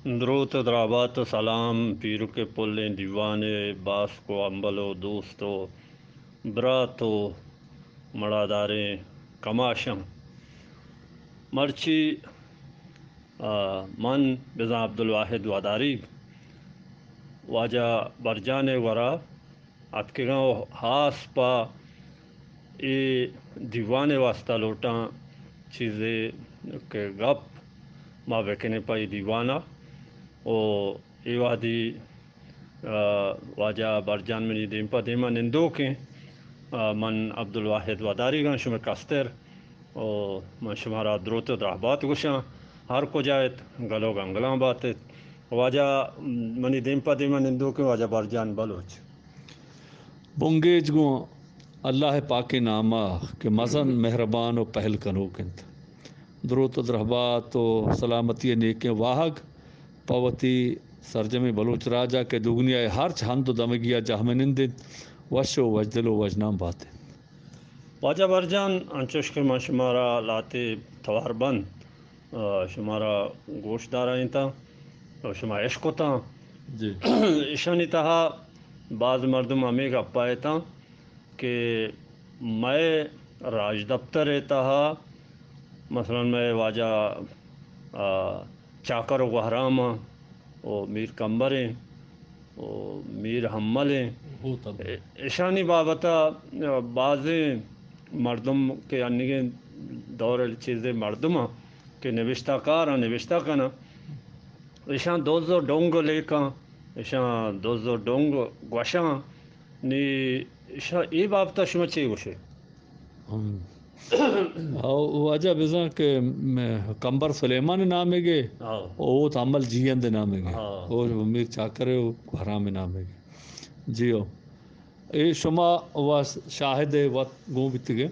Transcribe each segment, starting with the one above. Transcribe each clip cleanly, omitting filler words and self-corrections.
درود و درابات و سلام پیر کے پلیں دیوانے باس کو امبلو دوستو براتو مڑاداریں کماشم مرچی من بزا عبدالواحد واداری واجہ برجان ورا اتکگاں ہاس پا اے دیوانے واسطہ لوٹاں چیزیں کہ گپ ما بکنے پائی دیوانہ او ای وادی واجہ برجان منی دیمپا دیما نندو کے من عبدالواحد واداری گاں شمع کستر او من شمارا دروت درہبات گوشاں ہر کو جایت گلو گنگلاں باتت واجہ منی دیمپا دیما نندو کے واجہ برجان بلوچ بونگیج گو اللہ پاک نامہ کہ مزن مہربان و پہل کنو کنت دروت و درہبات و سلامتی نیکیں واہگ پوتی سرجم بلوچ راجہ کے دگنیا ہرچ ہند و دمگیا جہم نندد وش و وجدل و وجنام باتیں واجہ برجان انچوش کے من شمارا لاتے توار بند شمارا گوشت دارائیں تا شما عشق ہوتا جی ایشانی تہا بعض مردم ہمیں گپائے تا کہ میں راج دفتر تہا مثلا میں واجہ چاکر و گہرام او میر کمبریں او میر حملیں ایشانی بابتا بعض مردم کے انگیں دور چیزیں مردم کہ نوشتہ کارا نوشتہ کنا ایشان دوزو ڈونگ لے کاں ایشان دوزو ڈونگ گوشاں نی ایشان ای بابتا شما چی گوشے واجہ بزاں کہ کمبر سلیمان نامے گے او تعمل جیند نامے گے او میر چاکرے حرام نامے گے جیو اے شما واس شاہد وقت گو بیت گے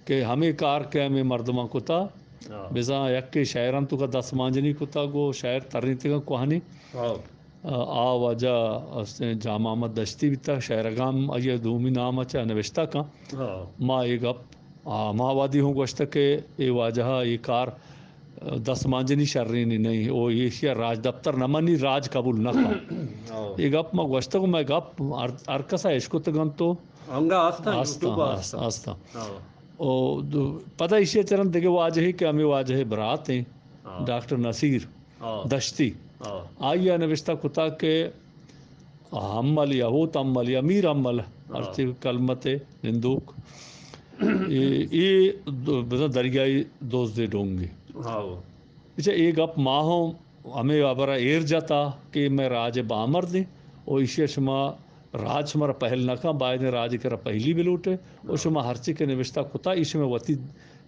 کہ ہمیں کار کے ہمیں مردمہ کتا بزاں یک شاعران تو کا دس مانجنی کتا گو شاعر ترنیتی کا کوہانی آ واجہ جامع احمد دشتی بیتا شاعرگام آئیے دومی نام اچھا نوشتہ کا ما اے گپ ما وادی ہوں گوشتا کہ اے واجہ یہ کار دس مانجنی شررینی نہیں او یہ راج دفتر نمانی راج قبول نہ کھا یہ گپ ما گوشتا کو میں گپ ارکسا عشقت گن تو آستا او پتہ اسی طرح دیکھے واجہ ہی کہ ہمیں واجہ برات ہیں ڈاکٹر نصیر دشتی آئیے نوشتہ کتا کہ حمل یا ہوت حمل یا میر حمل ارچی کلمت نندوک یہ دریائی دوست دے ڈونگے اچھا ایک گپ ماہوں ہمیں ابرا ایر جاتا کہ میں راج بامر دیں اور اسی شما راج شمارا پہل نہ کھا باید راج کرا پہلی بھی لوٹے اور شما ہرچی کے نوشتہ کتا اس میں وطی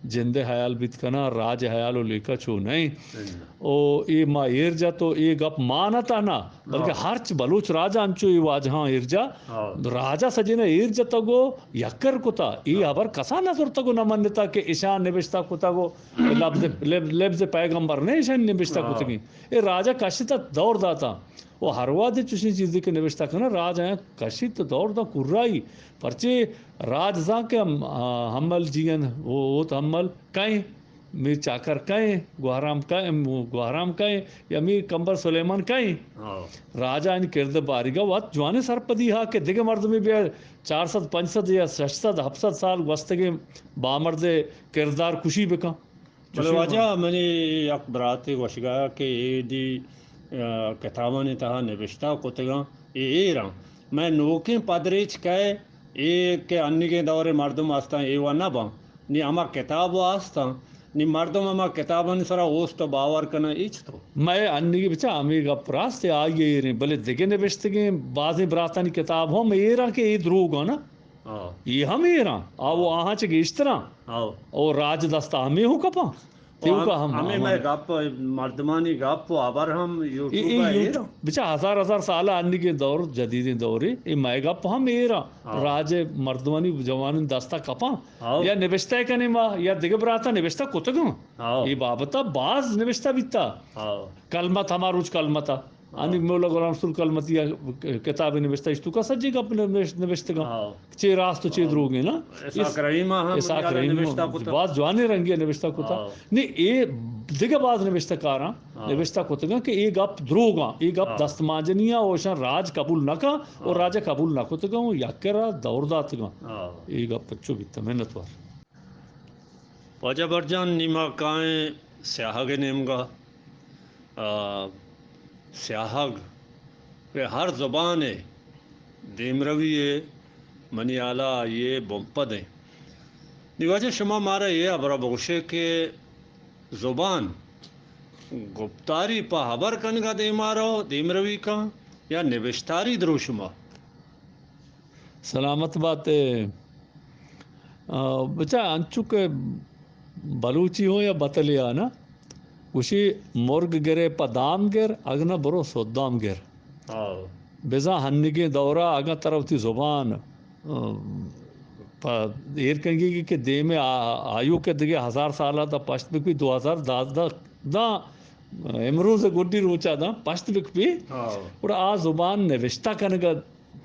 جندے حیال بیت کنا راج حیال و لیکا چھو نہیں او ای ما ایر جا تو ای گپ مانتا نا بلکہ ہرچ بلوچ راجہ انچو ای واجہاں ایر جا راجہ سجینا ایر جا تگو یکر کتا ای ابر کسا نظر تگو نمانتا کہ ایشان نوشتہ کتا گو لبز پیغمبر نہیں ایشان نوشتہ کتا گی اے راجہ کشتا دور داتا وہ ہر وادی چوشی چیزی کے نوشتہ کنا راج ہیں کشت دور دا کرائی پرچے راج زاں کے حمل جین وہ حمل کہیں میر چاکر کہیں گوہرام کہیں یا میر کمبر سلیمان کہیں راجہ ان کرد باریگا وات جوانے سرپدی ہا کہ دیگے مرد میں بھی 400 500 یا 600 700 سال وستگے بامرد کردار کشی بکا بلے واجہ منی یک براتی وشگا کہ اے دی کتابانی تہا نوشتہ کتگاں اے رہا میں نوکیں پدریچ کہے اے کہ انگیں دور مردم آستا اے وانا با نی اما کتاب واسطا نی مردم اما کتابانی سرا اوست باور کنا ایچ تو میں انگی بچا ہمیں گپ راستے آئیے رہیں بلے دیگے نوشتگیں بعضی براتانی کتاب ہوں میں اے رہا کہ اے دروگ ہو نا یہ ہم اے رہا آو آہاں چکے اس طرح اور راج دستا ہمیں ہو کپا ہمیں میں گپ مردمانی گپ آبر ہم یوٹیوب بچا ہزار سالہ آنے کے دور جدید دورے یہ میں گپ ہم اے رہا راج مردمانی جوان دستا کپا یا نوشتہ کنے ما یا دیگے براتا نوشتہ کتگاں یہ بابتا باز نوشتہ بیتا کلمت ہماروچ کلمتا آنی مولا غلام رسول کلمتی کتاب نوشتہ اس تو کا سجی گپ نوشتہ گا چے راست چے دروگے نا اساک رحیمہ باز جوانے رنگی نوشتہ کتا نہیں اے دیگه باز نوشته کارا نوشته کتگا کہ ای گپ دروگا ای گپ دستمانجنیا اوشان راج قبول نکا اور راجہ قبول نکتگا و یکرا دور داتگا ای گپ پچو بیتا محنت وار واجہ برجان نیما کائیں سیاہگ نیمگا سیاہگ کہ ہر زبان ہے دیمروی ہے منیالا یہ بمپد ہے دیواجہ شما مارا یہ ابرا بغشے کہ زبان گپتاری پا حبر کنگا دیمارو دیمروی کا یا نوشتاری درو شما سلامت بات ہے بچہ انچو کہ بلوچی ہو یا بطلیا نا وشی مرگ گرے پا دام گر اگنا برو سودام گر بزا ہنگی دورہ اگنا طرف تھی زبان ایر کنگی کہ دے میں آیو کے دگے 1000 سالہ دا پشت بک بھی 2010 دا امروز گڈی روچا دا پشت بک بھی اور آ زبان نوشتہ کنگا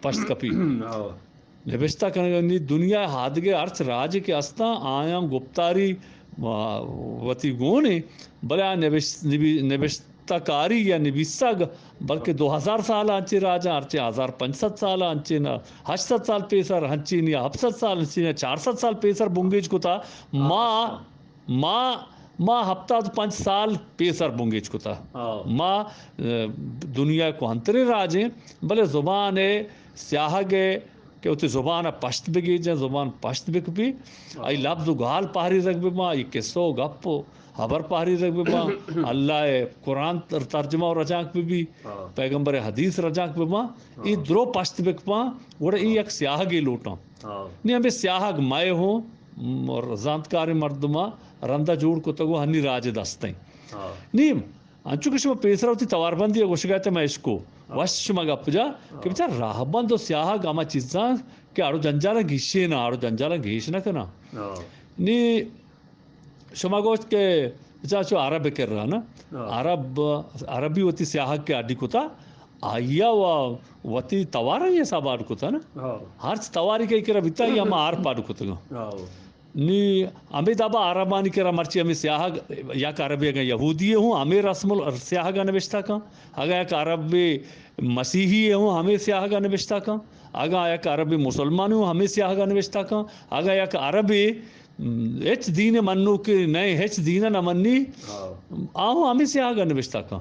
پشت کپی نوشتہ کنگا نی دنیا ہادگے ارچ راج کے استا آیا گپتاری وتی گونے بلے آ نوشتہ کاری یا نویسہ بلکہ 2000 سال آنچے راجا ارچے 1500 سال آنچے نا 800 سال پیسر ہنچی نیا 700 سال ہنچی نیا 400 سال پیسر بنگیج کتا ما ہفتہ 5 سال پیسر بنگیج کتا ما دنیا کو ہنترے راجیں بلے زبان ہے سیاہ گے کہ اتی زبان پشت بگی جائیں زبان پشت بک بھی ای لفظ و گال پہری رکھ بما ای قصو گپ خبر پہری رکھ بما اللہ قرآن ترجمہ و رجاک بھی پیغمبر حدیث رجاک بما ای درو پشت بک پا وڑا ای ایک سیاہ گی لوٹا نہیں ہمیں سیاہ مائے ہوں اور زانتکار مردمہ رندہ جوڑ کو تگو ہنی راج دستیں نہیں انچو کہ شما پیسرہ ہوتی توار بندی ہے گوش گئے تھے میں اس کو وش شما گپ جا کہ بچہ راہ بند و سیاہ گاما چیزاں کہ آڑو جنجالا گھیشے نا آڑو جنجالا گھیش نہ کنا نی شما گوشت کہ بچہ چو عرب کر رہا نا عربی ہوتی سیاہ کے آڈی کتا آیا وتی توارا یہ سب آڈ کتا نا ہر تواری کئی کرا بیتا یا ما آر پاڈ کتا گا نی ہمیں دابا عربانی کرا مرچی ہمیں سیاہ یا کہ عربی اگر یہودی ہوں ہمیں رسم سیاہ گا نوشتہ کا اگر ایک عربی مسیحی ہوں ہمیں سیاہ گا نوشتہ کا اگر ایک عربی مسلمان ہوں ہمیں سیاہ گا نوشتہ کا اگر ایک عربی ہچ دین منو کہ نئے ہچ دین نہ منی آہوں ہمیں سیاہ گا نوشتہ کا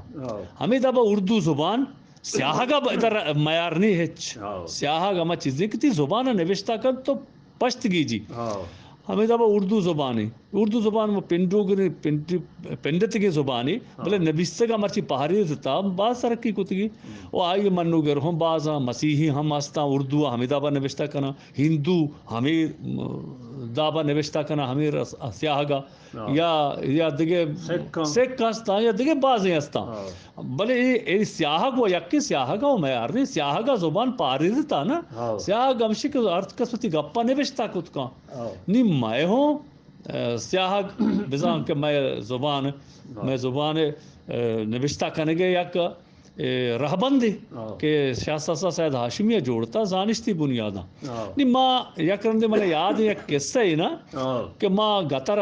ہمیں دابا اردو زبان سیاہ گا ادھر معیار نہیں ہچ سیاہ گا ما چیزیں کتی زبان نوشتہ کا تو پشت گی جی ہمیں دابا اردو زبان ہے اردو زبان وہ پنڈت کی زبان ہے بلے نبیستے کا مرچی پہاری دیتا بعض سرکی کتگی وہ آئی منو گر ہم بعض مسیحی ہم آستا اردو ہمیں دابا نوشتہ کنا ہندو ہمیں دابا نوشتہ کنا ہمیں سیاہ گا یا دیگے سکھ ہستا یا دیگے بازیں ہستا بلے یہ سیاہ گا یکی سیاہ گا وہ معیار نہیں سیاہ گا زبان پہاری دیتا نا سیاہ گا ہمشی کے ارتھ کسوتی گپا نوشتہ کت کا نہیں میں ہوں سیاہ بزان کہ میں زبان نوشتہ کنگے یک رہبند کہ شاہ سسا سید ہاشمیہ جوڑتا زانشتی بنیادا نہیں ماں یک رندے میں یاد ہے یک قصہ ہی نا کہ ماں گتر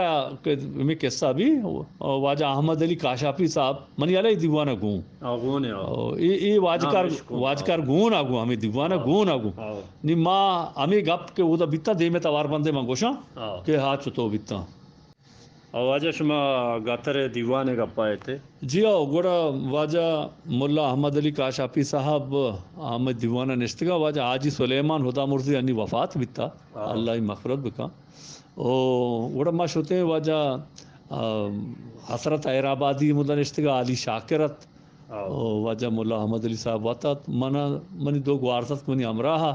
میں قصہ بھی واجہ احمد علی کاشافی صاحب منی علیہ دیوانہ گون یہ واجکار گون آگو ہمیں دیوانہ گون آگو نہیں ماں ہمیں گپ کہ وہ دا بیتا دے میں توار بندے میں گوشاں کہ ہاتھ چطو بیتا واجہ شما گاتر دیوانے کا پائے تھے جی آؤ گوڑا واجہ ملا احمد علی کاشافی صاحب احمد دیوانہ نشتگا واجہ آجی سلیمان خدا مرضی انی وفات بیتا اللہ مغفرت بکا گوڑا ما شوتے ہیں واجہ حسرت ایرابادی مدہ نشتگا علی شاکرت واجہ ملا احمد علی صاحب واتت منی دو گوارست منی امراہا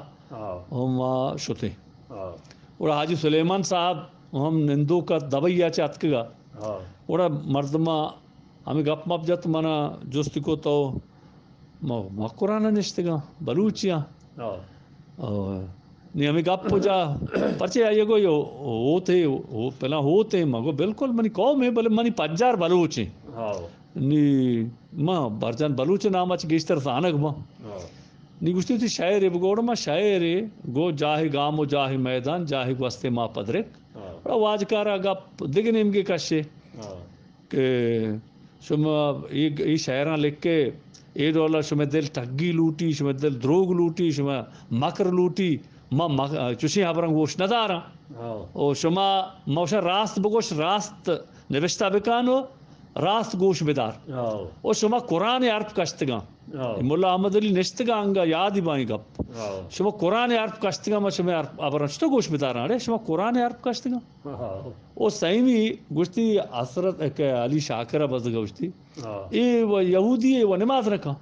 ما شوتے ہیں گوڑا حاجی سلیمان صاحب ہم نندو کا دبیا چاتک گا اوڑا مردمہ ہمیں گپ مپ جت منا جوستی کو تو قرآن نشتے گا بلوچیاں نہیں ہمیں گپ ہو جا پرچے آئیے گو ہوتے پہلا ہوتے مگو بالکل منی قوم ہے بلے منی پنجار بلوچ ہیں نہیں ماں برجان بلوچ نام اچھ گیشتر سانک ماں نہیں گوشتی تھی شاعر ہے بگوڑا ماں شاعر ہے گو جاہی گام و جاہی میدان جاہی گوستے ماں پدرک بڑا واجکارا گپ دگنیم کے کشے کہ شما یہ شاعراں لکھ کے اے ڈالر شما دل ٹگی لوٹی شما دل دروگ لوٹی شما مکر لوٹی چوشی خبران گوش ندارا او شما موشا راست بگوش راست نوشتہ بکانو راست گوش بدار او شما قرآن عرب کشتگاں ملا احمد علی نشتگاں انگا یادی بائیں گپ شما قرآن عرب کشتگاں ما شما ابران شتا گوش بدارا رہے شما قرآن عرب کشتگاں او سائمی گوشتی حضرت علی شاکرہ بزد گوشتی اے و یہودی ہے و نماز رکھا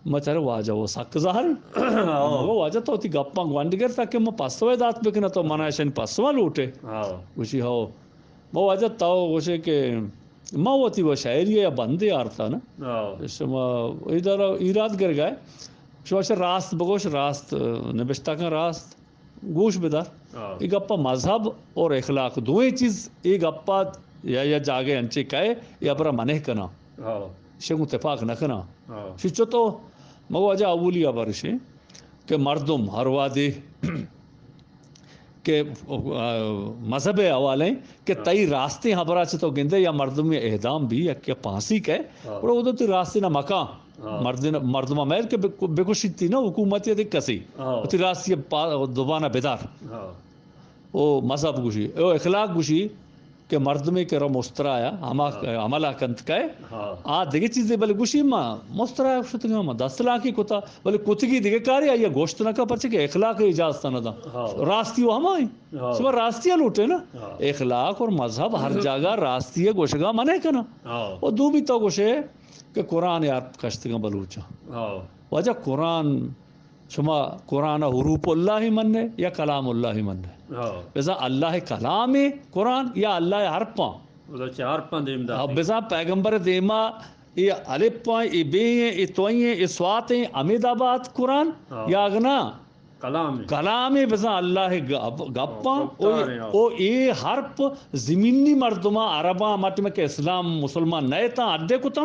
ما چارے واجہ وہ سک ظاہر وہ واجہ تو تی گپاں گوانڈگر تاکہ ما پاسوے دات بکنا تو منا ایشن پاسوہ لوٹے گوشی ہو ما واجہ تاو گوشے کہ ما ہوتی وہ شاعری یا بندے آرتا نا شما ادھر ایراد گر گئے شما راست بگوش راست نبشتہ کا راست گوش بدار یہ گپا مذہب اور اخلاق دوئے چیز یہ گپا یا جاگے انچے کہے یا برا منہ کنا شنگ اتفاق نہ کنا شچو تو مگو اجا اولی برشے کہ مردم ہر وادے کہ مذہب حوالے کہ تئی راستے ہبرا چھ تو گندے یا مردم اعدام بھی یا پھانسی کہ اور وہ تو راستے نہ مکان مردم میل کے بکشی تھی نا حکومت یا کسی تی راستے دوبانہ بیدار او مذہب گوشی او اخلاق گوشی کہ مردمے کے رو مسترایا عملہ کنت کہے دیگه چیزیں بلے گوشی ما مسترایا شتگا ما 10 لاکھی کتا بلے کتگی دیگه کاری آیا گوشت نکا پرچے کہ اخلاق اجازت نہ دا راستی وہ ہمائی سبا راستیاں لوٹے نا اخلاق اور مذہب ہر جگہ راستی گوشگا منے کنا اور دو بھی تو گوشے کہ قرآن عرب کشتگا بلوچا وجہ قرآن شما قرآن حروف اللہ مننے یا کلام اللہ مننے بزا اللہ کلام قرآن یا اللہ حرفاں بزا پیغمبر دیما یہ الپاں یہ بیں یہ توئیں یہ سواتیں امید آباد قرآن یا اگنا کلام بزا اللہ گپاں او یہ حرف زمینی مردمہ عرباں مٹمہ کے اسلام مسلمان نئے تا اڈے کتا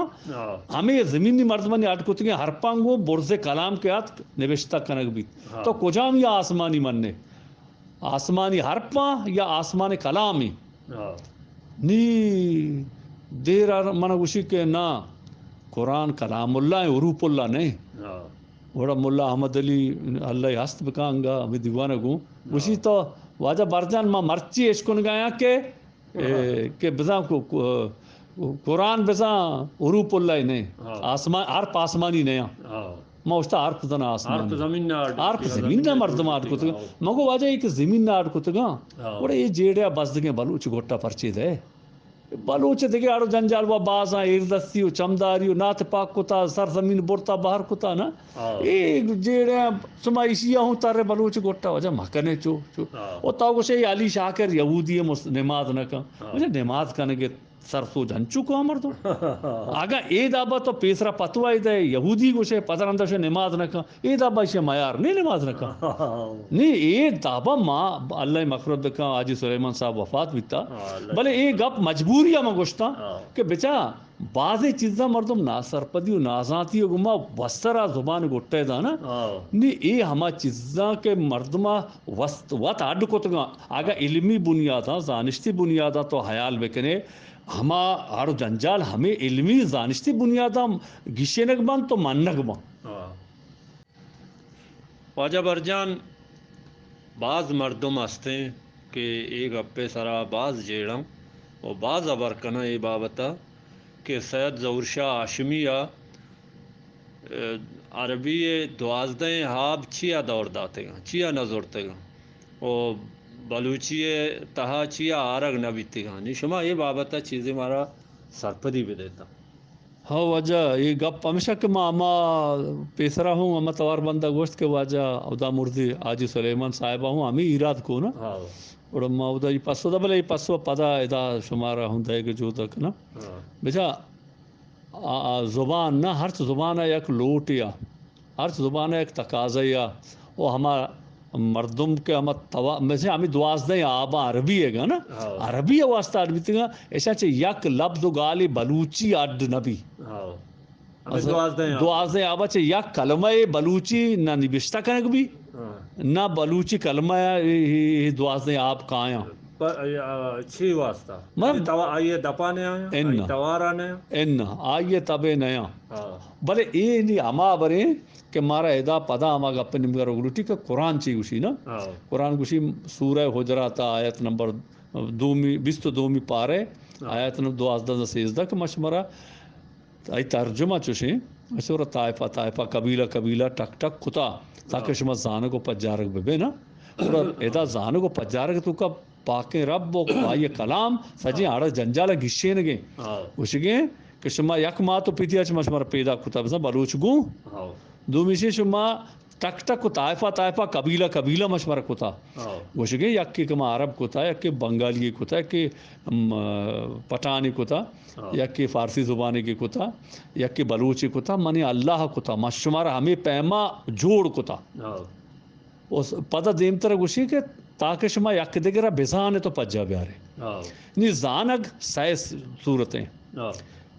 ہمیں زمینی مردمہ نے اڈ کتگیں حرفاں گو برز کلام کے ہاتھ نوشتہ کنک بھی تو کجام یا آسمانی مننے آسمانی حرفاں یا آسمانی کلامی نی دیر منہ گوشی کہ نا قرآن کلام اللہ حروف اللہ نہیں وڑا ملا احمد علی اللہ ہست بکانگا ہمیں دیوانہ گوں گوشی تو واجہ برجان ما مرچی اشکن گایا کہ بزاں کو قرآن بزاں حروف اللہ نہیں آسمان حرف آسمانی نہیں ما اشتا حرف زنا آسمانی حرف زمین نہ مردم آڈ کتگا مگو واجہ ایک زمین نہ آڈ کتگا وڑا یہ جیڑیا بزدگیں بلوچ گوٹا پرچی دے بلوچ دیگے آڑو جنجال و بازاں ایردستی و چمداری و نات پاک کتا سرزمین برتا باہر کتا نا ایک جیڑے سما ایشیا ہوں تارے بلوچ گوٹا وجہ مکنے چو او تاو گوشے علی شاکر یہودی نماز نکا وجہ نماز کنگے سرسو جنچو کو مردو آگا اے دابا تو پیسرا پتوائی دے یہودی گوشے پتر اندر سے نماز نکا اے دابا اسے معیار نہیں نماز نکا نہیں اے دابا ماں اللہ مغفرت بکا آجی سلیمان صاحب وفات بیتا بلے اے گپ مجبوریہ میں گوشتا کہ بچا بعضی چیزاں مردم ناسرپدی و نازاتی و گما وسترہ زبان گوٹے دا نا نہیں اے ہما چیزاں کے مردمہ وقت آڈ کتگا آگا علمی بنیاداں زانشتی بنیاداں تو حیال بکنے ہما آڑو جنجال ہمیں علمی زانشتی بنیاداں گشنگ بان تو منگ بان واجہ برجان بعض مردم ہستے کہ ایک اپے سرا بعض جیڑاں اور بعض ابرکنا یہ بابتا کہ سید ظہور شاہ ہاشمیہ عربی 12 ہاب چیا دور داتے گا چیا نظرتے گا اور بلوچی تہا چیا آرگ نہ بیتے گا نہیں شما یہ بابتا چیزیں مارا سرپدی بھی دیتا ہاں واجہ یہ گپ ہمیشہ کہ ماں اما پیسرا ہوں اما توار بندہ گوشت کے واجہ ادا مردی آجی سلیمان صاحبہ ہوں ہمیں ایراد کو نا اور اما ادا یہ پسو دا بلے یہ پسو پدا ادا شمارا ہوں دے کہ جو تک نا بچا زبان نا ہر زبان ہے ایک لوٹ یا ہر زبان ہے ایک تقاضا یا وہ ہمارا مردم کے ہمیں 12 آبا عربی ہے گا نا عربی واسطہ عربی تھا ایسا چھے یک لفظ گالی بلوچی اڈ نبی 12 آبا چھے یک کلمہ بلوچی نہ نبشتہ کنک بھی نہ بلوچی کلمہ 12 آب کائیں چھی واسطہ آئیے دپانے آیا توارانے ان آئیے تبے نیا بلے اے نہیں اما برے کہ مارا ادا پدا اما گپ نمگر گلوٹی کہ قرآن چی گوشی نا قرآن گوشی سورہ حجرات آیت نمبر 22 پارے آیت نمبر 12 کہ مشمرہ ای ترجمہ چوشیں مشورہ طائفہ قبیلہ ٹک ٹک کتا تاکہ شما زانہ کو پجارک بے نا اور ادا زانہ کو پجارک تو کا پاکیں رب و آئیے کلام سجی آڑا جنجالہ گشے نگے گوشگے کہ شما یک ماہ تو پیتیا چما شما پیدا کتا بسا بلوچ گوں دومیشی شما ٹک ٹک کو طائفہ قبیلہ مشورہ کتا گوشگے یک کہ کما عرب کتا یک کہ بنگالی کتا یک کہ پٹانی کتا یک کہ فارسی زبانی کی کتا یک کہ بلوچی کتا منی اللہ کتا مشمار ہمیں پیما جوڑ کتا اس پتہ دیمتر گوشی کہ تاکہ شما یک دیگر بزانے تو پجا بیارے نی زانگ سائے صورتیں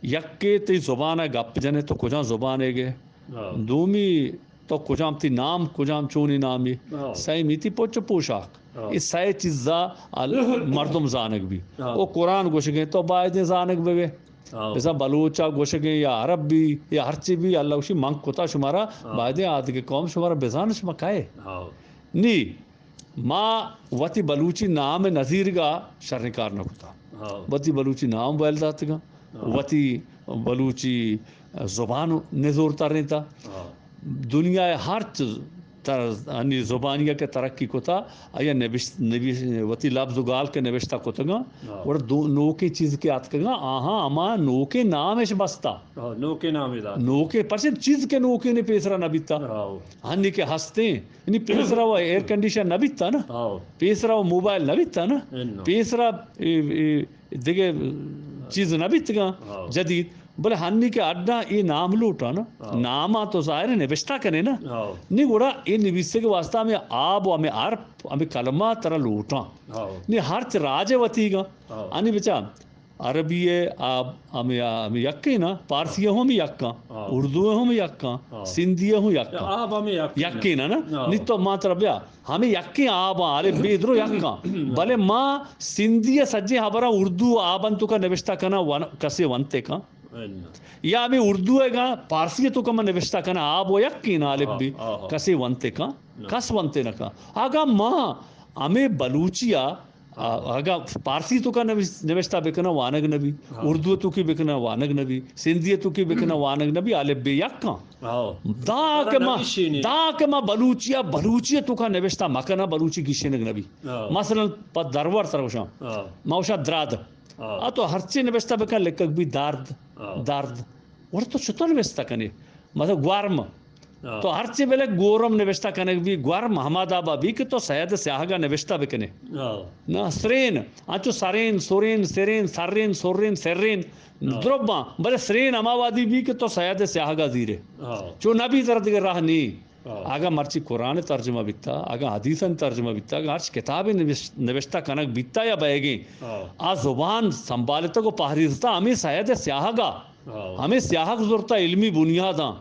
یک کے تی زبانہ گپ جنے تو کجاں زبانے گے دومی تو کجام تی نام کجام چونی نامی سائے میتی پوچ پوشاک اس سائے چیزا مردم زانگ بھی وہ قرآن گوشگیں تو باید زانگ بے جیسا بلوچا گوشگیں یا عرب بھی یا ہر چیز بھی اللہ گوشی منگ کتا شمارا باید آدھ کے قوم شمارا بزان شما کھائے نی ما وتی بلوچی نام نظیر گا شرنکار نہ کتا وتی بلوچی نام ویلدات گا وتی بلوچی زبان نزور تر نیتا دنیا ہر زبانیہ کے ترقی کتا یا وتی لفظ گال کے نوشتہ کتا گا اور نو کی چیز کے آت گا آہاں اما نو کے نام اش بستا نو کے پرسن چیز کے نو کے نے پیسرا نہ بیتا ہنی کے ہستے یعنی پیسرا وہ ایئر کنڈیشن نہ بیتا نا پیسرا وہ موبائل نہ بیتا نا پیسرا دیکھے چیز نہ بیت گا جدید بلے ہنی کے اڈا یہ نام لوٹا نا ناما تو ظاہر ہے نوشتہ کنے نا نہیں گوڑا یہ نویسے کے واسطہ ہمیں آب و ہمیں عرب ہمیں کلمہ ترہ لوٹا نہیں ہر راج وطی گا آنی بچا عربی آب ہمیں یکی نا پارسی ہوں یکا اردو ہوں یکا سندھی ہوں یکا یکی نا نہیں تو ماں تربیا ہمیں یکی آب آلے بیدرو یکا بلے ماں سندھی سجے ہبرا اردو آبن تو کا نوشتہ کنا کسے ونتے کا یا ہمیں اردو ہے گا پارسی تو کا میں نوشتہ کنا آب و یکی نا آلے بھی کسے ونتے کا کس ونتے نا کا آگا ماں ہمیں بلوچیا آگا پارسی تو کا نوشتہ بکنا وانگ نبی اردو تو کی بکنا وانگ نبی سندھی تو کی بکنا وانگ نبی آلے بے یکا دا کہ ماں بلوچیا تو کا نوشتہ مکنا بلوچی کی شنگ نبی مثلا پا درور تروشا موشا دراد تو ہرچی نوشتہ بکنا لکک بھی دارد اور تو چھتا نوشتہ کنے مطلب گوارم تو ہر چیز بلے گورم نوشتہ کنے بھی گورم حماد آبا بھی کہ تو سید سیاہگا نوشتہ بکنے نا سرین آنچو سرین سورین سرین سرین سورین سرین دروباں بلے سرین اماوادی بھی کہ تو سید سیاہگا زیرے چو نبی طرح دیگر راہ نہیں آگا مرچی قرآن ترجمہ بیتا آگا حدیثاً ترجمہ بیتا آگا ہرچ کتابیں نوشتہ کنک بیتا یا بے گیں آ زبان سنبھالتا کو پہریزتا ہمیں سید سیاہگا ہمیں سیاحک ضرورت علمی بنیاداں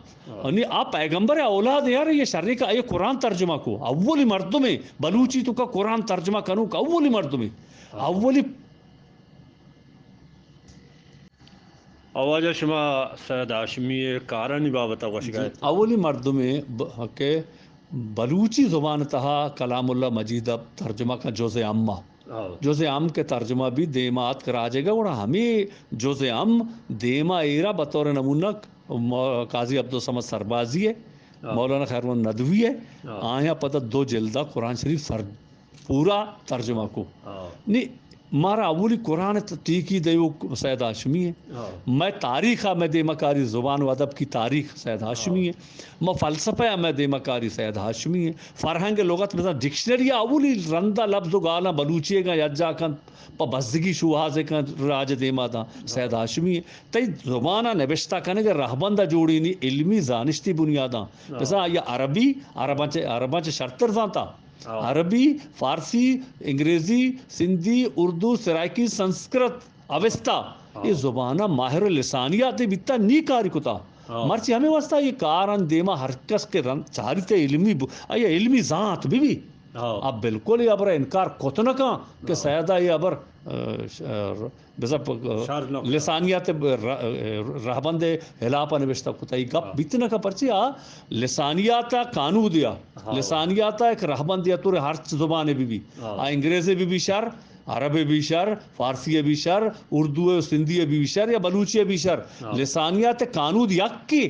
آپ پیغمبر اولاد یار یہ شرعی کا یہ قرآن ترجمہ کو اولی مردوں میں بلوچی تو کا قرآن ترجمہ کنو کا اولی مردوں میں اولی آواز شما سید ہاشمی کارانی بابتا وشگاہت اولی مردوں میں کہ بلوچی زبان تہا کلام اللہ مجید ترجمہ کا جزء عامہ جزء عام کے ترجمہ بھی دیمات کرا جائے گا اور ہمیں جزء عام دیما ایرا بطور نمونہ قاضی عبدالصمد سربازی ہے مولانا خیرون ندوی ہے آیا پتہ 2 جلدہ قرآن شریف پورا ترجمہ کو نہیں مارا اولی قرآن ٹیکی دیو سید ہاشمی ہے میں تاریخ میں دیمکاری زبان و ادب کی تاریخ سید ہاشمی ہے میں فلسفہ میں دیمکاری سید ہاشمی ہے فرہنگ لغت میں ڈکشنری اولی رندہ لفظ و گالا بلوچیے گا یجا کن پا بزدگی شوہازے کن راج دیما دا سید ہاشمی ہے تی زبانہ نوشتہ کنے گا رہبندہ جوڑی نہیں علمی زانشتی بنیاداں جیسا یہ عرباں چے شرطر زانتا عربی فارسی انگریزی سندھی اردو سرائکی سنسکرت اوستا یہ زبانہ ماہر لسانیات بیتا نی کاری کتا مرچی ہمیں واسطہ یہ کاران دیما ہر کس کے رنگ چاریتے علمی ذات بھی اب بالکل یہ ابر انکار کت نہ کہاں کہ سیدہ یہ ابر لسانیات رہبند ہلاپا نوشتہ کتائی گپ بیتنا کا پرچی لسانیاتا قانو دیا لسانیاتا ایک رہبند دیا تو ہر زبان بھی انگریزی بھی شر عربی بھی شر فارسی بھی شر اردو سندھی بھی شر یا بلوچی بھی شر لسانیات قانون یک کی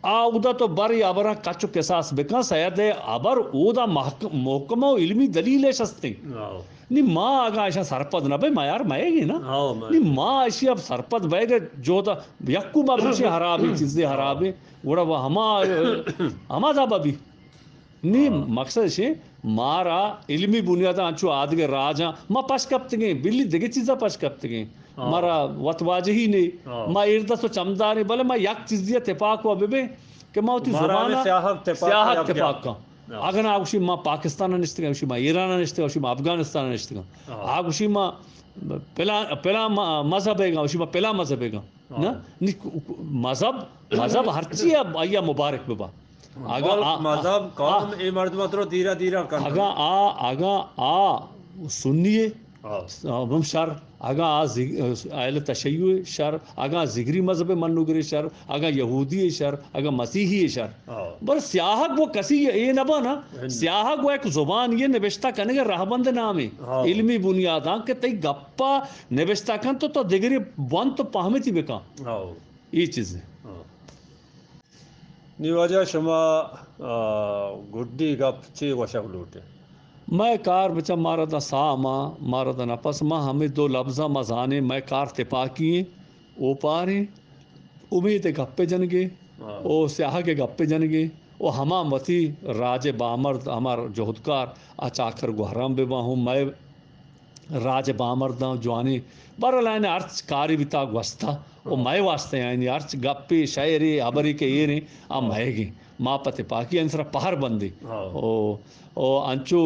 اودا تو بر یا ابرا کچ قصاص بکا سید ابر اودا محکمہ و علمی دلیل شستے نی ماں آگا ایشا سرپد نہ بے مایار مائے گی نا نی ماں ایشی اب سرپد بے گے جو تا یکو با بچے حرابی چیزیں حرابی وڑا وہ ہما دا بابی نی مقصد ہے مارا علمی بنیادہ انچو آدھگے راجاں ما پش کپتے گئے بلی دگے چیزا پش کپتے گئے مارا وطواجہ ہی نہیں ما اردہ سو چمدانی بلے ما یک چیز دیا تفاق ہوا بے کہ ما ہوتی زبانہ سیاحت تفاق کا اگر آگوشی ما پاکستان نشتے گا ما ایران نشتے گا ما افغانستان نشتے گا آگوشی ما پلا مذہب ہے گا ما پلا مذہب ہے گا مذہب ہر چیز آیا مبارک ببا مذہب قوم اے مرد مطرو دیرہ دیرہ کرنا آگا سنیے ہم شر آگا اہل تشیع شر آگا زگری مذہب منوگری شر آگا یہودی شر آگا مسیحی شر بر سیاحک وہ کسی یہ نبا نا سیاحک وہ ایک زبان یہ نوشتہ کرنے کے رہبند نام ہے علمی بنیاداں کہ تی گپا نوشتہ کن تو دگری بند تو پہمی تھی بکا یہ چیز ہے نیواجہ شما گڈی گپ چی وشک لوٹے میں کار بچا مارا دا ساما مارا دا نپس ما ہمیں دو لفظہ مزانے میں کار تپاکی ہیں او پاریں امید گپے جنگے او سیاہ کے گپے جنگے او ہما متی راج بامرد ہمار جہدکار اچاکر گوہرام بے ہوں میں راج بامرداں جوانے برالائن ارچ کاری بیتا گوستا او میں واسطے آئینی ارچ گپی شاعری عبری کے ایریں مائے گی ماں پتے پاکی انسرا پہر بندے او انچو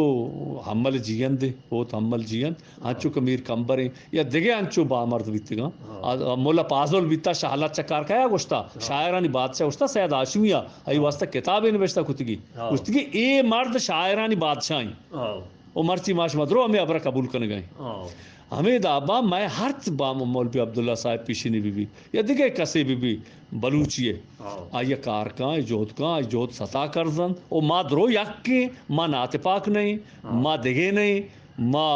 حمل جیان دے او تو حمل جیان انچو کمیر کمبریں یا دگے انچو بامرد بیتے گا مولا پازول بیتا شہلت چکار کیا گوشتا شاعرانی بادشاہ گوشتا سید ہاشمیہ ای واسطہ کتابیں نوشتا کتگی گوشتگی اے مرد شاعرانی بادشاہیں او مرچی ماش مدرو ہمیں ابرا قبول کرنے گئے ہمیں دابا میں ہر مولوی عبداللہ صاحب پیشینی بی یا دیکھے کسے بی بلوچیے آیا کارکاں جوتکاں جوت ستا کرزن او ما درو یک کے ما ناتپاک نہیں ما دگے نہیں ما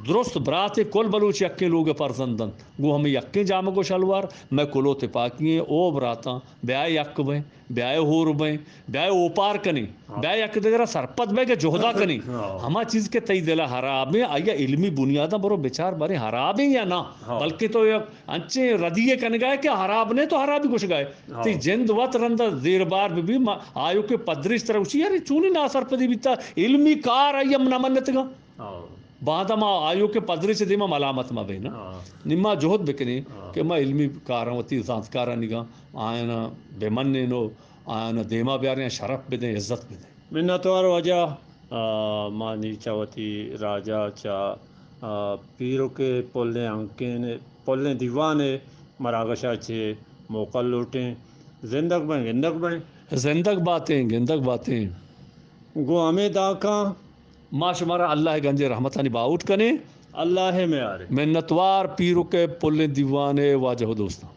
درست برات کل بلوچ یکے لوگ پرزندن گو ہمیں یکے جامع کو شلوار میں کلو تپاکی ہیں او براتاں بیائے یک بیں بیائے ہور بیں بیائے اوپار کنی بیائے یک دگرہ سرپت بے کہ جہدہ کنی ہما چیز کے تی دلہ حرابیں آیا علمی بنیادہ برو بچار بارے حرابیں یا نا بلکہ تو انچے ردیے کن گئے کہ حراب نے تو حرابی کچھ گئے تی جند وط رندہ زیر بار بھی آیو کے پدریش طرح اچھی یاری چونی ناصر پدی بیتا علمی کار آئی ہم نمانت گا بعد ما آیو کے پدری سے دیما ملامت ما بینا نما جہد بکنی کہ ما علمی کارانوتی زانتکارانی گا آئینا بے مننے نو آئینا دیما بیاریاں شرف بدیں عزت بدیں منتوار وجہ ما نیچا وتی راجہ چا پیرو کے پولنے انکین پولنے دیوانے مراغشہ چھے موقع لوٹیں زندگ بیں گندگ بیں زندگ باتیں گندگ باتیں گو ہمیں داکاں ما شمارا اللہ گنجے رحمتانی باؤٹ کنے اللہ میں آرے منتوار پیرو کے پلے دیوانے واجہ دوستان